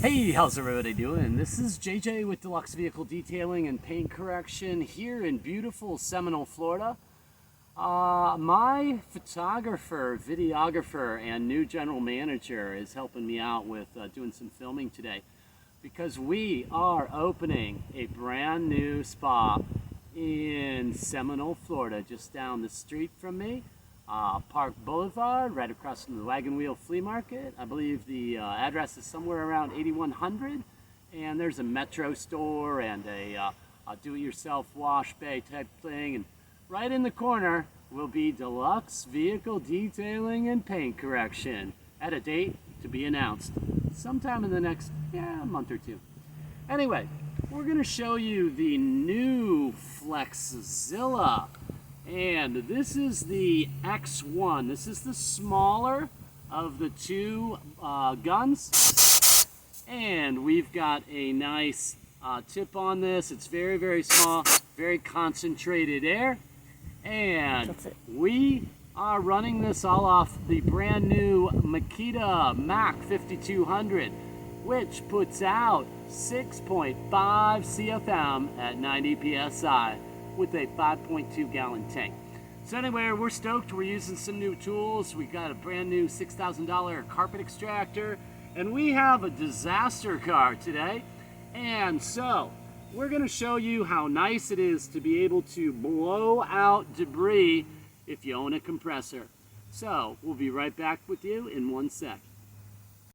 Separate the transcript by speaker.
Speaker 1: Hey, how's everybody doing? This is JJ with Deluxe Vehicle Detailing and Paint Correction here in beautiful Seminole, Florida. My photographer, videographer, and new general manager is helping me out with doing some filming today because we are opening a brand new spa in Seminole, Florida, just down the street from me. Park Boulevard, right across from the Wagon Wheel Flea Market. I believe the address is somewhere around 8100, and there's a Metro store and a do-it-yourself wash bay type thing, and right in the corner will be Deluxe Vehicle Detailing and Paint Correction at a date to be announced sometime in the next month or two. Anyway, we're going to show you the new Flexzilla. And this is the X-1. This is the smaller of the two guns. And we've got a nice tip on this. It's very, very small, very concentrated air. And we are running this all off the brand new Makita Mac 5200, which puts out 6.5 CFM at 90 PSI. With a 5.2 gallon tank. So anyway, we're stoked. We're using some new tools. We've got a brand new $6,000 carpet extractor, and we have a disaster car today. And so we're going to show you how nice it is to be able to blow out debris if you own a compressor. So we'll be right back with you in 1 sec.